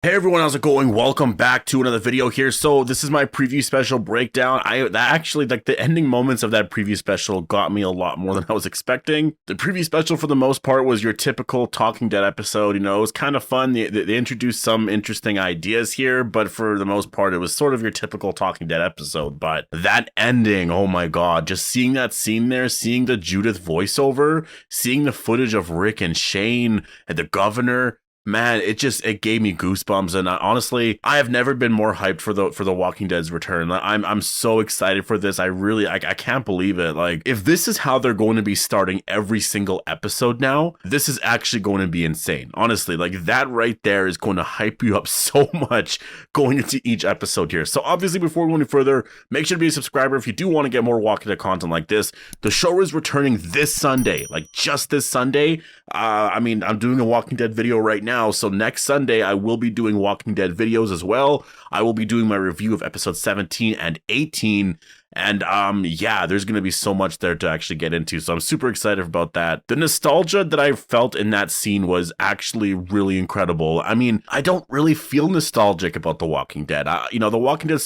Hey everyone, how's it going? Welcome back to another video here. So this is my preview special breakdown. The ending moments of that preview special got me a lot more than I was expecting. The preview special for the most part was your typical Talking Dead episode. You know, it was kind of fun. They introduced some interesting ideas here, but for the most part, it was sort of your typical Talking Dead episode. But that ending, oh my God, just seeing that scene there, seeing the Judith voiceover, seeing the footage of Rick and Shane and the governor. Man, it gave me goosebumps, and honestly, I have never been more hyped for the Walking Dead's return. I'm so excited for this. I can't believe it. Like, if this is how they're going to be starting every single episode now, this is actually going to be insane. Honestly, like that right there is going to hype you up so much going into each episode here. So obviously, before we go any further, make sure to be a subscriber if you do want to get more Walking Dead content like this. The show is returning this Sunday, like just this Sunday. I'm doing a Walking Dead video right now, so next Sunday I will be doing Walking Dead videos as well. I will be doing my review of episode 17 and 18, and yeah, there's gonna be so much there to actually get into, so I'm super excited about that. The nostalgia that I felt in that scene was actually really incredible. I mean, I don't really feel nostalgic about The Walking Dead. The Walking Dead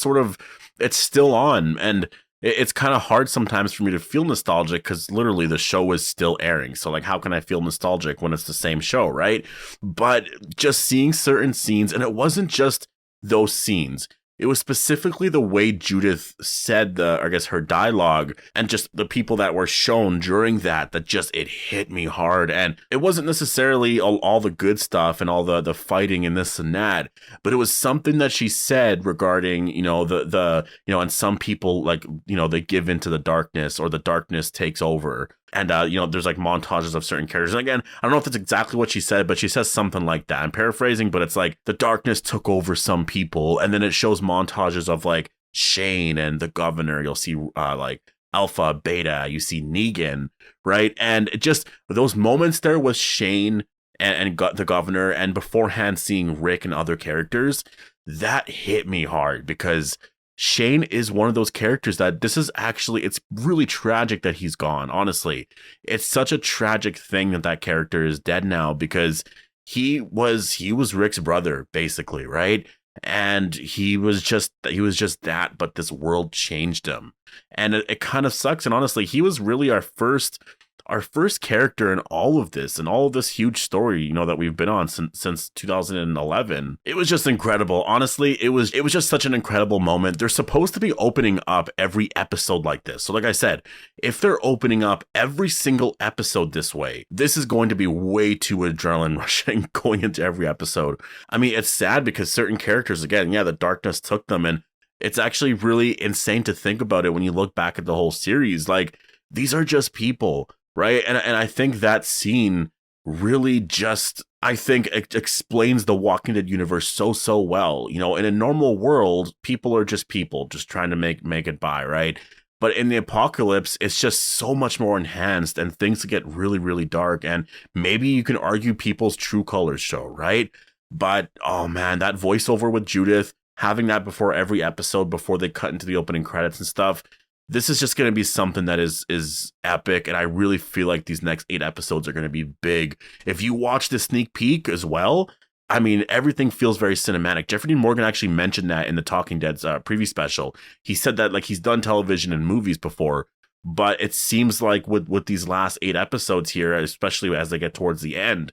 it's still on, and it's kind of hard sometimes for me to feel nostalgic because literally the show is still airing. So like, how can I feel nostalgic when it's the same show, right? But just seeing certain scenes, and it wasn't just those scenes. It was specifically the way Judith said her dialogue, and just the people that were shown during that it hit me hard. And it wasn't necessarily all the good stuff and all the fighting and this and that, but it was something that she said regarding, and some people they give into the darkness, or the darkness takes over. And, there's like montages of certain characters. And again, I don't know if that's exactly what she said, but she says something like that. I'm paraphrasing, but it's like the darkness took over some people. And then it shows montages of like Shane and the governor. You'll see like Alpha, Beta, you see Negan, right? And just those moments there with Shane and the governor, and beforehand seeing Rick and other characters, that hit me hard because Shane is one of those characters that it's really tragic that he's gone. Honestly, it's such a tragic thing that character is dead now, because he was Rick's brother, basically, right? And he was just that, but this world changed him. And it kind of sucks. And honestly, he was really our first character in all of this, and all of this huge story, that we've been on since 2011. It was just incredible. Honestly, it was just such an incredible moment. They're supposed to be opening up every episode like this. So like I said, if they're opening up every single episode this way, this is going to be way too adrenaline rushing going into every episode. I mean, it's sad because certain characters, again, yeah, the darkness took them, and it's actually really insane to think about it when you look back at the whole series. Like, these are just people, right? And I think that scene really explains the Walking Dead universe so well. In a normal world, people are just people, just trying to make it by, right? But in the apocalypse, it's just so much more enhanced, and things get really, really dark. And maybe you can argue people's true colors show, right? But oh man, that voiceover with Judith, having that before every episode, before they cut into the opening credits and stuff, this is just going to be something that is epic, and I really feel like these next 8 episodes are going to be big. If you watch the sneak peek as well, I mean, everything feels very cinematic. Jeffrey Dean Morgan actually mentioned that in the Talking Dead's preview special. He said that like he's done television and movies before, but it seems like with these last 8 episodes here, especially as they get towards the end,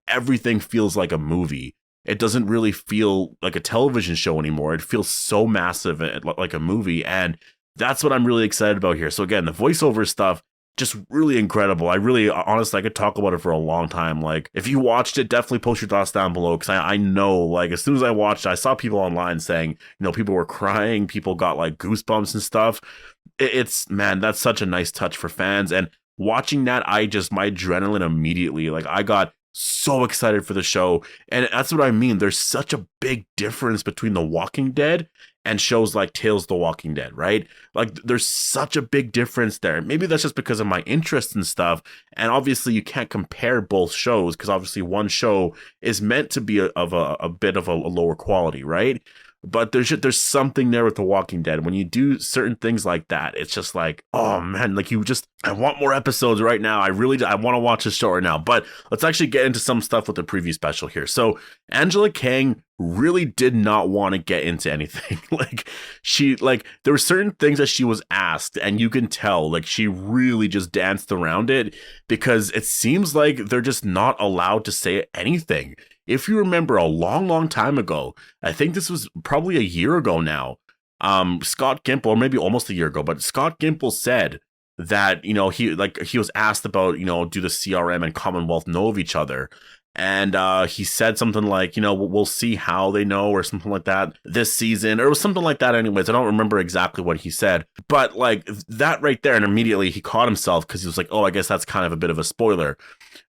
everything feels like a movie. It doesn't really feel like a television show anymore. It feels so massive, like a movie, and that's what I'm really excited about here. So again, the voiceover stuff, just really incredible. Honestly, I could talk about it for a long time. Like, if you watched it, definitely post your thoughts down below, because I know, like, as soon as I watched it, I saw people online saying, people were crying, people got like goosebumps and stuff. Man, that's such a nice touch for fans. And watching that, my adrenaline immediately, like, I got so excited for the show. And that's what I mean. There's such a big difference between The Walking Dead and shows like Tales of the Walking Dead, right? Like, there's such a big difference there. Maybe that's just because of my interest and stuff. And obviously you can't compare both shows, because obviously one show is meant to be of a bit of a lower quality, right? But there's something there with The Walking Dead. When you do certain things like that, it's just like, oh man, like I want more episodes right now. I want to watch this show right now. But let's actually get into some stuff with the preview special here. So Angela Kang really did not want to get into anything. There were certain things that she was asked, and you can tell, like, she really just danced around it because it seems like they're just not allowed to say anything. If you remember a long, long time ago, I think this was probably a year ago now, Scott Gimple, or maybe almost a year ago, but Scott Gimple said that, he was asked about, do the CRM and Commonwealth know of each other? And he said something like, we'll see how they know, or something like that this season, or it was something like that anyways. I don't remember exactly what he said, but like that right there. And immediately he caught himself because he was like, oh, I guess that's kind of a bit of a spoiler.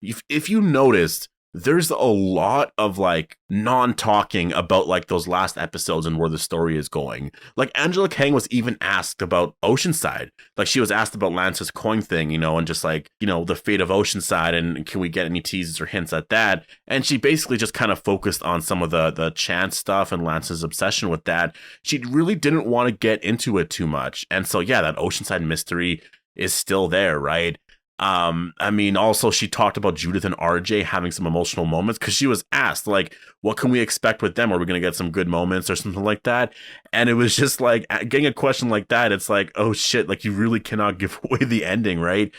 If you noticed, there's a lot of like non-talking about like those last episodes and where the story is going. Like Angela Kang was even asked about Oceanside. Like she was asked about Lance's coin thing, and just like, the fate of Oceanside, and can we get any teases or hints at that? And she basically just kind of focused on some of the Chance stuff and Lance's obsession with that. She really didn't want to get into it too much. And so, yeah, that Oceanside mystery is still there, right? Also she talked about Judith and RJ having some emotional moments because she was asked, like, what can we expect with them? Are we going to get some good moments or something like that? And it was just like getting a question like that. It's like, oh shit, like you really cannot give away the ending, right?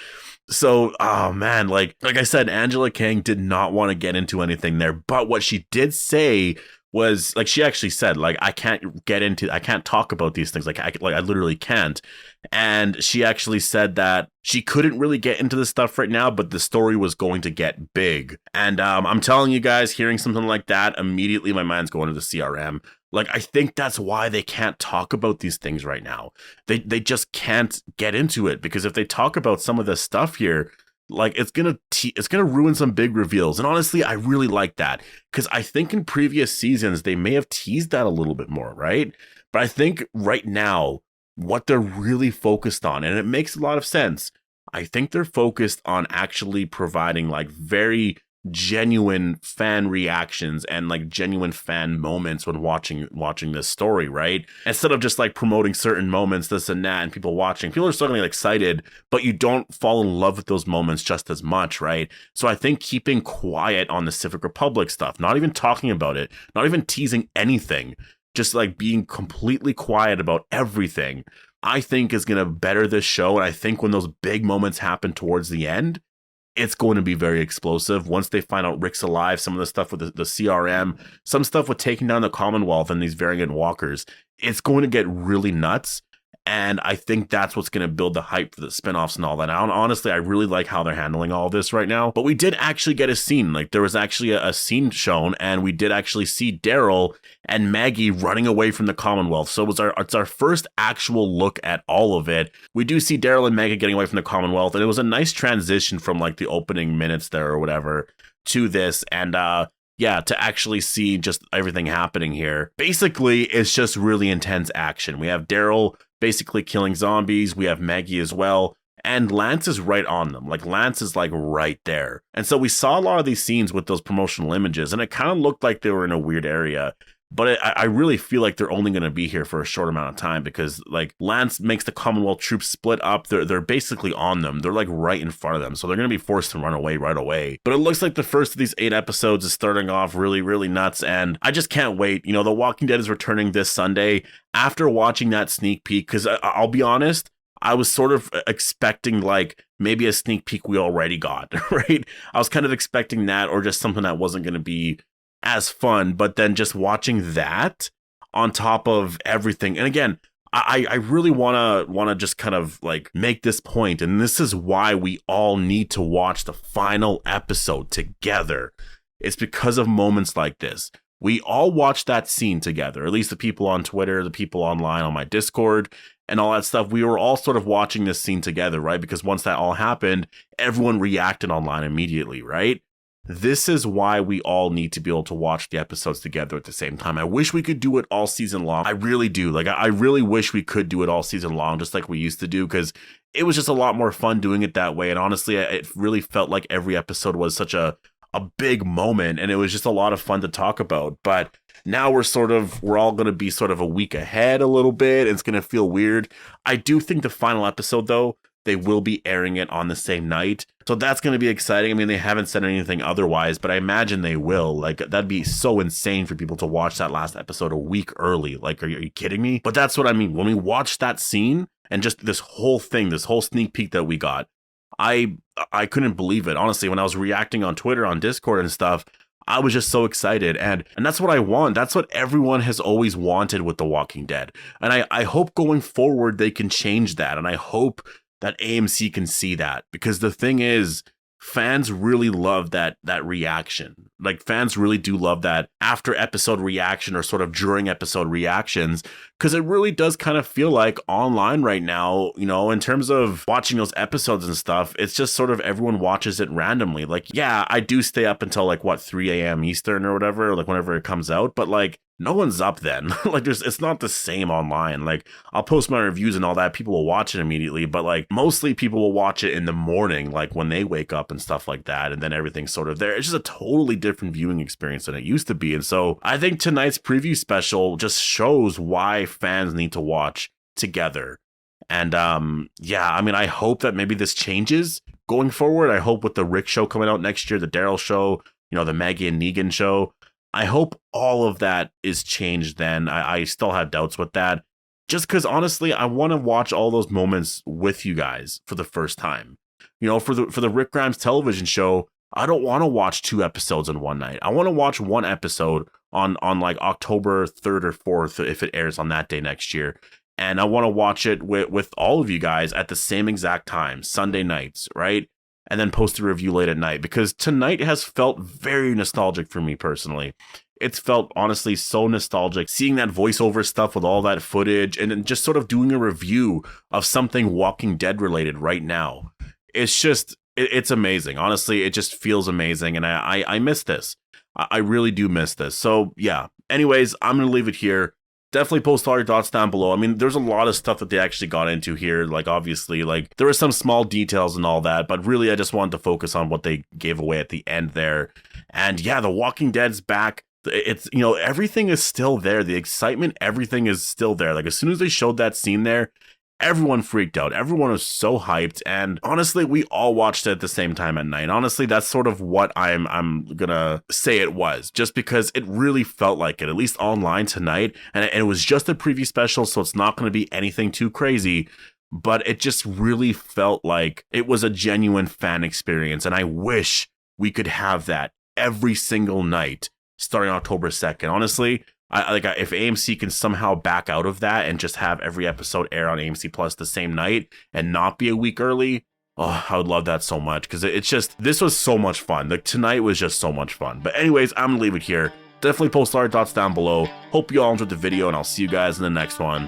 So, oh man, like I said, Angela Kang did not want to get into anything there, but what she did say was, like, she actually said, like, I can't talk about these things. I literally can't. And she actually said that she couldn't really get into this stuff right now, but the story was going to get big. And I'm telling you guys, hearing something like that, immediately my mind's going to the CRM. Like, I think that's why they can't talk about these things right now. They just can't get into it, because if they talk about some of this stuff here, like, it's gonna ruin some big reveals. And honestly, I really like that, because I think in previous seasons they may have teased that a little bit more, right? But I think right now what they're really focused on, and it makes a lot of sense, I think they're focused on actually providing like very genuine fan reactions and like genuine fan moments when watching this story, right? Instead of just like promoting certain moments, this and that, and people are still getting excited, but you don't fall in love with those moments just as much, right? So I think keeping quiet on the Civic Republic stuff, not even talking about it, not even teasing anything, just like being completely quiet about everything, I think is going to better this show. And I think when those big moments happen towards the end, it's going to be very explosive. Once they find out Rick's alive, some of the stuff with the CRM, some stuff with taking down the Commonwealth and these variant walkers, it's going to get really nuts. And I think that's what's going to build the hype for the spinoffs and all that. And honestly, I really like how they're handling all this right now. But we did actually get a scene. Like, there was actually a scene shown, and we did actually see Daryl and Maggie running away from the Commonwealth. So it's our first actual look at all of it. We do see Daryl and Maggie getting away from the Commonwealth, and it was a nice transition from like the opening minutes there or whatever to this. And yeah, to actually see just everything happening here. Basically, it's just really intense action. We have Daryl basically killing zombies. We have Maggie as well. And Lance is right on them. Like, Lance is like right there. And so we saw a lot of these scenes with those promotional images, and it kind of looked like they were in a weird area. But I really feel like they're only going to be here for a short amount of time, because like Lance makes the Commonwealth troops split up. They're basically on them. They're like right in front of them. So they're going to be forced to run away right away. But it looks like the first of these 8 episodes is starting off really, really nuts. And I just can't wait. The Walking Dead is returning this Sunday. After watching that sneak peek, because I'll be honest, I was sort of expecting like maybe a sneak peek we already got, right? I was kind of expecting that, or just something that wasn't going to be as fun. But then just watching that on top of everything, and again, I really want to just kind of like make this point, and this is why we all need to watch the final episode together. It's because of moments like this. We all watched that scene together, at least the people on Twitter, the people online on my Discord, and all that stuff. We were all sort of watching this scene together, right? Because once that all happened, everyone reacted online immediately, right? This is why we all need to be able to watch the episodes together at the same time. I wish we could do it all season long. I really do. Like, I really wish we could do it all season long, just like we used to do, because it was just a lot more fun doing it that way. And honestly, it really felt like every episode was such a a big moment, and it was just a lot of fun to talk about. But now we're all going to be sort of a week ahead a little bit. It's going to feel weird. I do think the final episode, though, they will be airing it on the same night. So that's going to be exciting. I mean, they haven't said anything otherwise, but I imagine they will. Like, that'd be so insane for people to watch that last episode a week early. Like, are you kidding me? But that's what I mean. When we watched that scene and just this whole thing, this whole sneak peek that we got, I couldn't believe it. Honestly, when I was reacting on Twitter, on Discord and stuff, I was just so excited. And that's what I want. That's what everyone has always wanted with The Walking Dead. And I hope going forward they can change that. And I hope that AMC can see that, because the thing is, fans really love that reaction. Like, fans really do love that after episode reaction or sort of during episode reactions, because it really does kind of feel like online right now, you know, in terms of watching those episodes and stuff, it's just sort of everyone watches it randomly. Like, yeah, I do stay up until like 3 a.m. Eastern or whatever, like whenever it comes out, but like, no one's up then. Like, it's not the same online. Like, I'll post my reviews and all that, people will watch it immediately, but like mostly people will watch it in the morning, like when they wake up and stuff like that, and then everything's sort of there. It's just a totally different viewing experience than it used to be. And so I think tonight's preview special just shows why fans need to watch together. And yeah, I mean, I hope that maybe this changes going forward. I hope with the Rick show coming out next year, the Daryl show, you know, the Maggie and Negan show, I hope all of that is changed then. I still have doubts with that. Just because, honestly, I want to watch all those moments with you guys for the first time. You know, for the Rick Grimes television show, I don't want to watch 2 episodes in one night. I want to watch 1 episode on like October 3rd or 4th if it airs on that day next year. And I want to watch it with all of you guys at the same exact time, Sunday nights, right? And then post a review late at night, because tonight has felt very nostalgic for me personally. It's felt honestly so nostalgic seeing that voiceover stuff with all that footage and then just sort of doing a review of something Walking Dead related right now. It's just, it's amazing. Honestly, it just feels amazing. And I miss this. I really do miss this. So yeah, anyways, I'm going to leave it here. Definitely post all your thoughts down below. I mean, there's a lot of stuff that they actually got into here. Like, obviously, like, there were some small details and all that, but really, I just wanted to focus on what they gave away at the end there. And yeah, The Walking Dead's back. It's, you know, everything is still there. The excitement, everything is still there. Like, as soon as they showed that scene there, everyone freaked out. Everyone was so hyped. And honestly, we all watched it at the same time at night. Honestly, that's sort of what I'm gonna say it was, just because it really felt like it, at least online tonight. And it was just a preview special, so it's not going to be anything too crazy. But it just really felt like it was a genuine fan experience. And I wish we could have that every single night starting October 2nd. Honestly, if AMC can somehow back out of that and just have every episode air on AMC Plus the same night and not be a week early, oh, I would love that so much, because it's just, this was so much fun. Like, tonight was just so much fun. But anyways, I'm gonna leave it here. Definitely post all your thoughts down below. Hope you all enjoyed the video, and I'll see you guys in the next one.